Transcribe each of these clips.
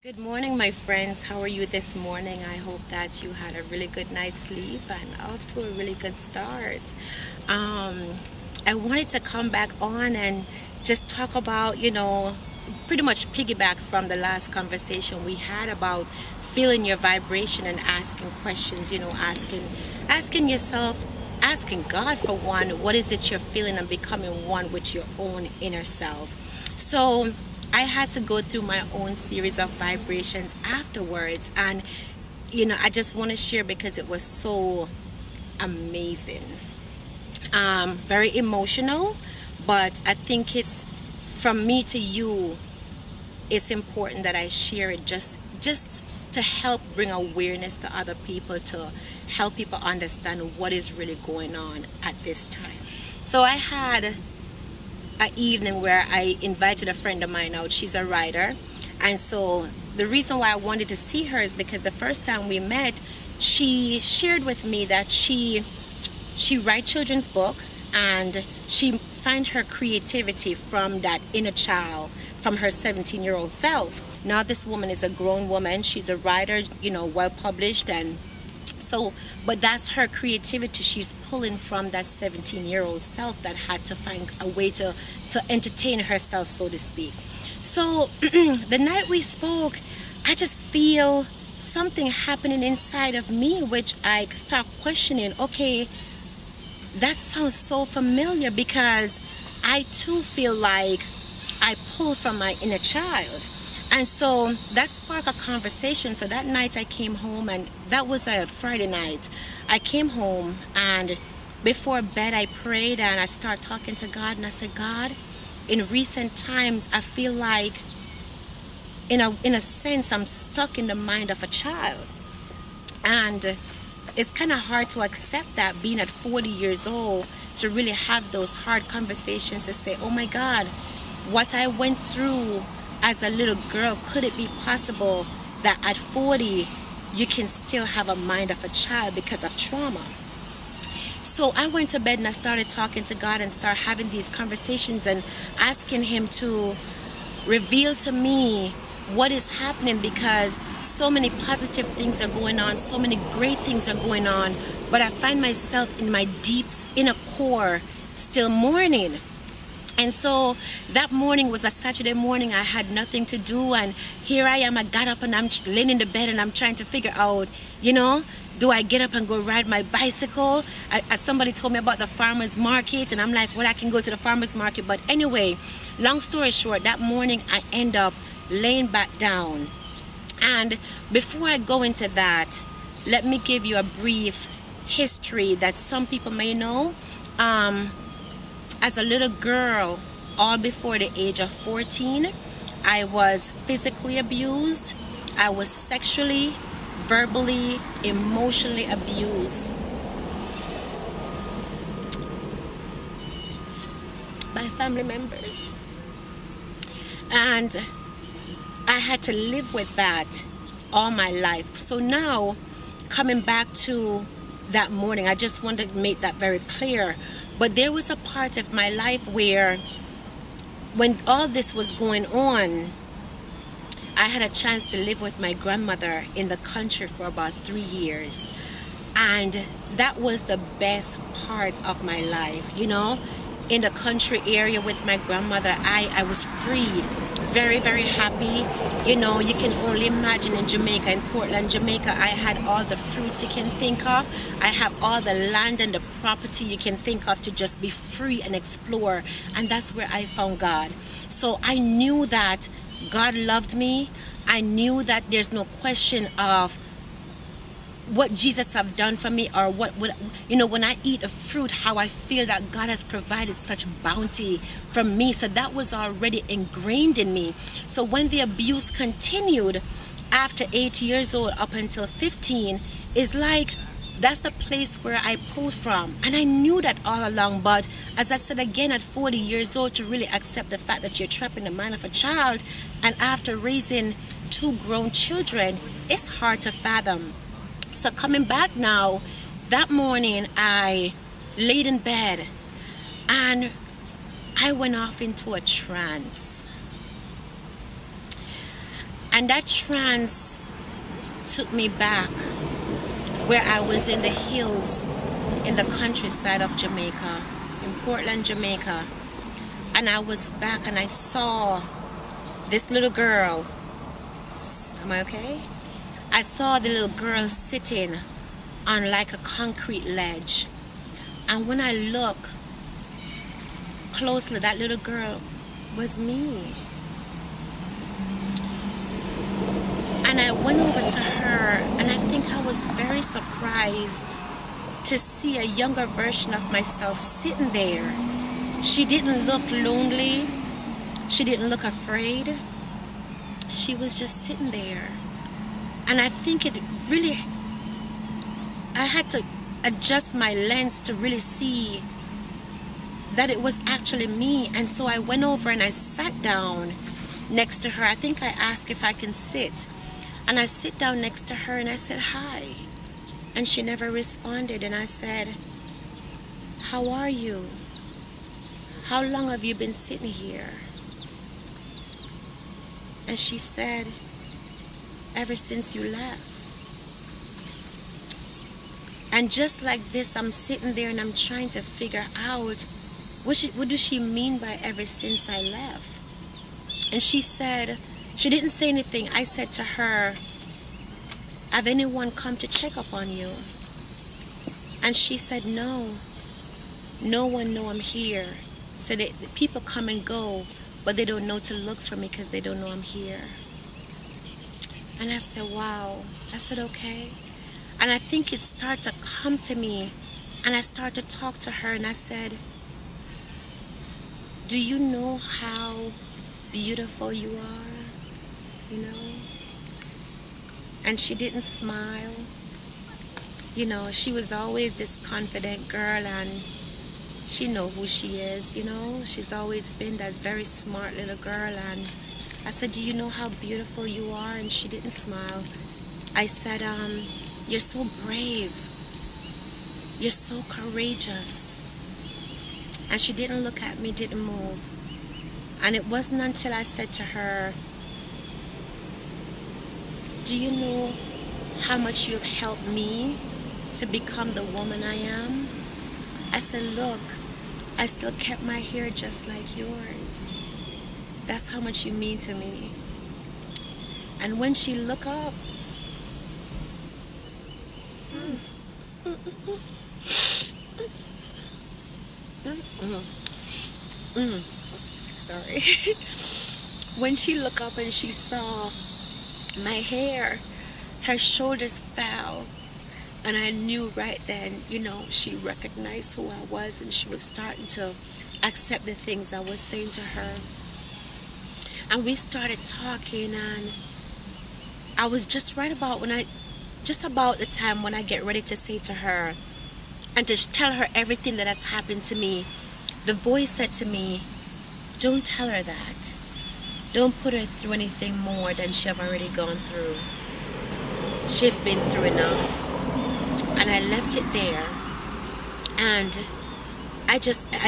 Good morning, my friends. How are you this morning? I hope that you had a really good night's sleep and off to a really good start. I wanted to come back on and just talk about, pretty much piggyback from the last conversation we had about feeling your vibration and asking questions, asking yourself, asking God for one, what is it you're feeling, and becoming one with your own inner self. So I had to go through my own series of vibrations afterwards, and I just want to share because it was so amazing. Very emotional, but I think it's from me to you. It's important that I share it just to help bring awareness to other people, to help people understand what is really going on at this time. So I had an evening where I invited a friend of mine out. She's a writer, and so the reason why I wanted to see her is because the first time we met, she shared with me that she writes children's book, and she find her creativity from that inner child, from her 17-year-old self. Now this woman is a grown woman. She's a writer, well published, and so, but that's her creativity. She's pulling from that 17-year-old self that had to find a way to entertain herself, so to speak. So the night we spoke, I just feel something happening inside of me, which I start questioning. Okay, that sounds so familiar, because I too feel like I pull from my inner child. And so that sparked a conversation. So that night I came home, and that was a Friday night. I came home, and before bed I prayed, and I started talking to God, and I said, God, in recent times I feel like in a sense I'm stuck in the mind of a child. And it's kind of hard to accept that, being at 40 years old, to really have those hard conversations, to say, oh my God, what I went through as a little girl, could it be possible that at 40 you can still have a mind of a child because of trauma? So I went to bed and I started talking to God and started having these conversations and asking him to reveal to me what is happening, because so many positive things are going on, so many great things are going on, but I find myself in my deep inner core still mourning. And so that morning was a Saturday morning. I had nothing to do, and here I am. I got up and I'm laying in the bed and I'm trying to figure out, do I get up and go ride my bicycle? Somebody told me about the farmer's market, and I'm like, well, I can go to the farmer's market. But anyway, long story short, that morning I end up laying back down. And before I go into that, let me give you a brief history that some people may know. As a little girl, all before the age of 14, I was physically abused. I was sexually, verbally, emotionally abused by family members. And I had to live with that all my life. So now, coming back to that morning, I just wanted to make that very clear. But there was a part of my life where, when all this was going on, I had a chance to live with my grandmother in the country for about 3 years. And that was the best part of my life, in the country area with my grandmother. I was freed, very, very happy. You can only imagine in Jamaica, in Portland, Jamaica, I had all the fruits you can think of. I have all the land and the property you can think of to just be free and explore. And that's where I found God. So I knew that God loved me. I knew that there's no question of what Jesus have done for me, or when I eat a fruit, how I feel that God has provided such bounty for me. So that was already ingrained in me. So when the abuse continued after 8 years old up until 15, is like, that's the place where I pulled from. And I knew that all along. But as I said again, at 40 years old, to really accept the fact that you're trapped in the mind of a child, and after raising 2 grown children, it's hard to fathom. So coming back now, that morning I laid in bed and I went off into a trance. And that trance took me back where I was in the hills in the countryside of Jamaica, in Portland, Jamaica. And I was back and I saw this little girl. Am I okay? I saw the little girl sitting on like a concrete ledge. And when I look closely, that little girl was me. And I went over to her, and I think I was very surprised to see a younger version of myself sitting there. She didn't look lonely. She didn't look afraid. She was just sitting there. And I think it really, I had to adjust my lens to really see that it was actually me. And so I went over and I sat down next to her. I think I asked if I can sit. And I sit down next to her and I said, hi. And she never responded. And I said, how are you? How long have you been sitting here? And she said, ever since you left. And just like this, I'm sitting there and I'm trying to figure out what does she mean by ever since I left? And she said, she didn't say anything. I said to her, have anyone come to check up on you? And she said, no one know I'm here. So the people come and go, but they don't know to look for me because they don't know I'm here. And I said, wow. I said, okay. And I think it started to come to me. And I started to talk to her and I said, do you know how beautiful you are? You know? And she didn't smile. You know, she was always this confident girl and she know who she is, you know. She's always been that very smart little girl. And I said, do you know how beautiful you are? And she didn't smile. I said, you're so brave. You're so courageous. And she didn't look at me, didn't move. And it wasn't until I said to her, do you know how much you've helped me to become the woman I am? I said, look, I still kept my hair just like yours. That's how much you mean to me. And when she looked up, sorry. When she looked up and she saw my hair, her shoulders fell. And I knew right then, you know, she recognized who I was and she was starting to accept the things I was saying to her. And we started talking and I was just right about just about the time when I get ready to say to her and to tell her everything that has happened to me, the voice said to me, don't tell her that. Don't put her through anything more than she have already gone through. She's been through enough. And I left it there. And I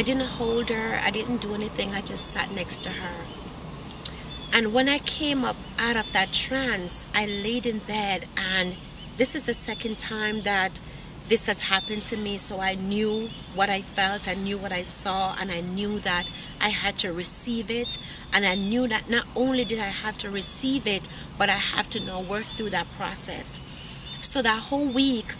didn't hold her. I didn't do anything. I just sat next to her. And when I came up out of that trance, I laid in bed. And this is the second time that this has happened to me. So I knew what I felt. I knew what I saw. And I knew that I had to receive it. And I knew that not only did I have to receive it, but I have to now work through that process. So that whole week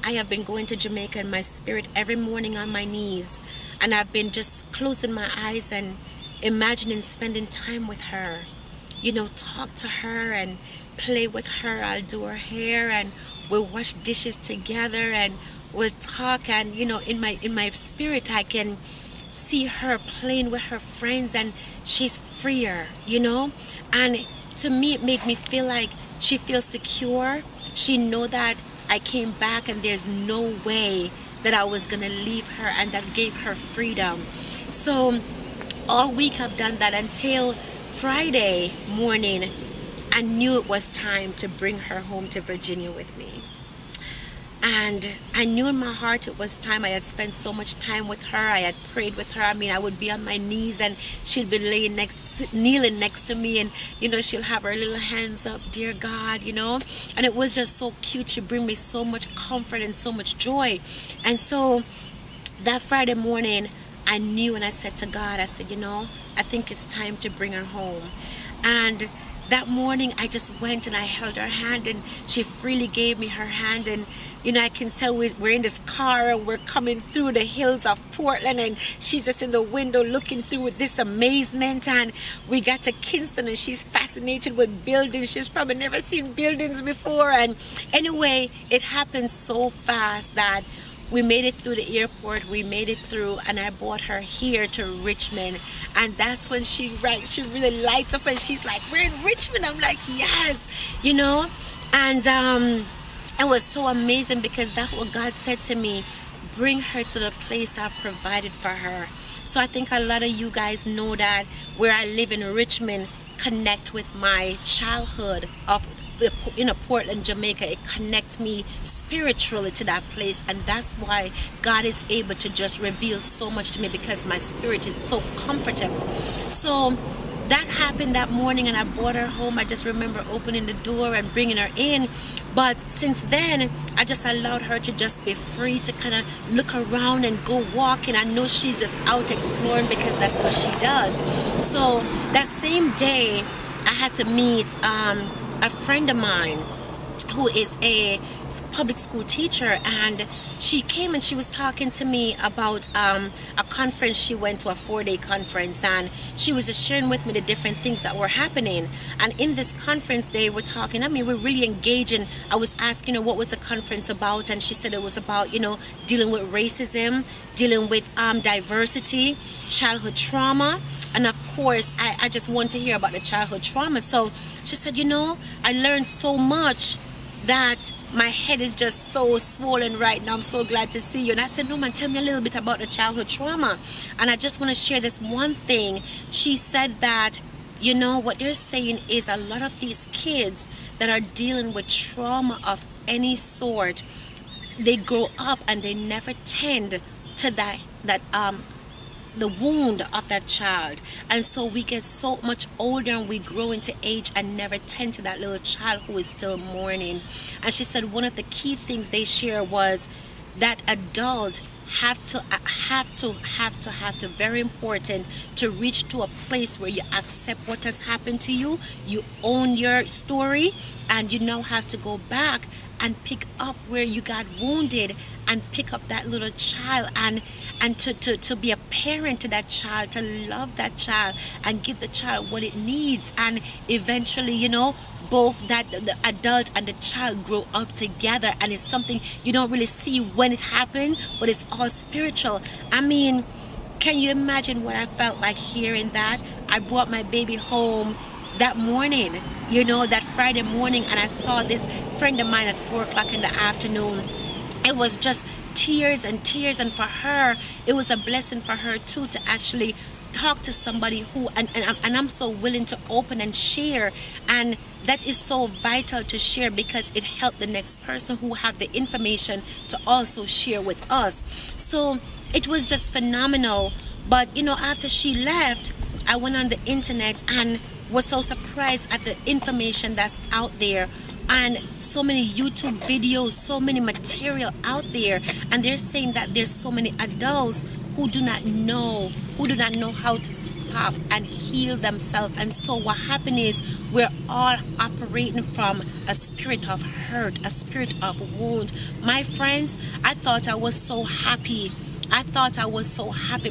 I have been going to Jamaica in my spirit every morning on my knees. And I've been just closing my eyes and imagining spending time with her. You know, talk to her and play with her. I'll do her hair and we'll wash dishes together and we'll talk. And, you know, in my spirit I can see her playing with her friends and she's freer, you know. And to me it made me feel like she feels secure. She know that I came back and there's no way that I was gonna leave her, and that gave her freedom. So all week I've done that until Friday morning. I knew it was time to bring her home to Virginia with me. And I knew in my heart it was time. I had spent so much time with her. I had prayed with her. I mean, I would be on my knees and she'd be laying next, kneeling next to me, and she'll have her little hands up, dear God, and it was just so cute. She bring me so much comfort and so much joy. And so that Friday morning, I knew, and I said to God, I said, I think it's time to bring her home. And that morning I just went and I held her hand, and she freely gave me her hand. And I can tell we're in this car and we're coming through the hills of Portland, and she's just in the window looking through with this amazement. And we got to Kingston, and she's fascinated with buildings. She's probably never seen buildings before. And anyway, it happened so fast that we made it through the airport, we made it through, and I brought her here to Richmond. And that's when she really lights up, and she's like, we're in Richmond. I'm like, yes, and it was so amazing, because that's what God said to me: bring her to the place I've provided for her. So I think a lot of you guys know that where I live in Richmond connect with my childhood of Portland, Jamaica. It connects me spiritually to that place, and that's why God is able to just reveal so much to me, because my spirit is so comfortable. So that happened that morning, and I brought her home. I just remember opening the door and bringing her in. But since then, I just allowed her to just be free to kind of look around and go walking. I know she's just out exploring, because that's what she does. So that same day, I had to meet a friend of mine who is a public school teacher, and she came and she was talking to me about a conference she went to, a 4-day conference, and she was just sharing with me the different things that were happening. And in this conference, they were talking, we're really engaging. I was asking her what was the conference about, and she said it was about dealing with racism, dealing with diversity, childhood trauma. And of course, I just want to hear about the childhood trauma. So she said, I learned so much that my head is just so swollen right now. I'm so glad to see you. And I said, no, man, tell me a little bit about the childhood trauma. And I just want to share this one thing. She said that, what they're saying is a lot of these kids that are dealing with trauma of any sort, they grow up and they never tend to the wound of that child. And so we get so much older and we grow into age and never tend to that little child who is still mourning. And she said one of the key things they share was that adult have to very important to reach to a place where you accept what has happened to you, you own your story, and you now have to go back and pick up where you got wounded and pick up that little child and to be a parent to that child, to love that child and give the child what it needs. And eventually, both the adult and the child grow up together, and it's something you don't really see when it happened, but it's all spiritual. Can you imagine what I felt like hearing that? I brought my baby home that morning, that Friday morning, and I saw this friend of mine at 4 o'clock in the afternoon. It was just tears and tears, and for her, it was a blessing for her too to actually talk to somebody who, and I'm so willing to open and share, and that is so vital to share, because it helped the next person who have the information to also share with us. So it was just phenomenal. But after she left, I went on the internet and was so surprised at the information that's out there, and so many YouTube videos, so many material out there, and they're saying that there's so many adults who do not know how to stop and heal themselves. And so what happened is we're all operating from a spirit of hurt, a spirit of wound. My friends, I thought I was so happy,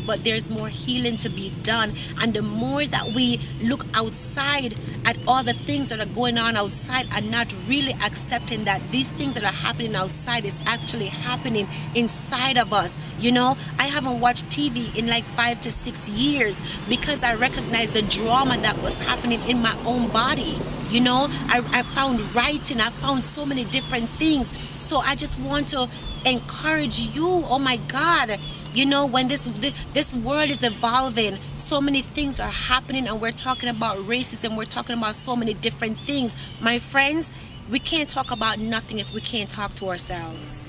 but there's more healing to be done. And the more that we look outside at all the things that are going on outside and not really accepting that these things that are happening outside is actually happening inside of us. I haven't watched TV in like 5 to 6 years because I recognized the drama that was happening in my own body. I found writing, I found so many different things. So I just want to encourage you. Oh my God, when this world is evolving, so many things are happening, and we're talking about racism, we're talking about so many different things. My friends, we can't talk about nothing if we can't talk to ourselves.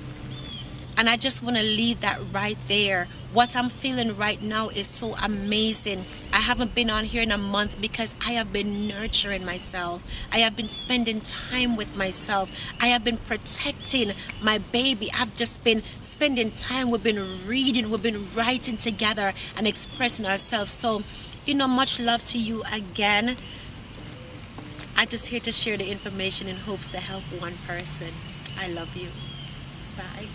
And I just want to leave that right there What I'm feeling right now is so amazing. I haven't been on here in a month because I have been nurturing myself. I have been spending time with myself. I have been protecting my baby. I've just been spending time. We've been reading, we've been writing together and expressing ourselves. So, much love to you again. I'm just here to share the information in hopes to help one person. I love you. Bye.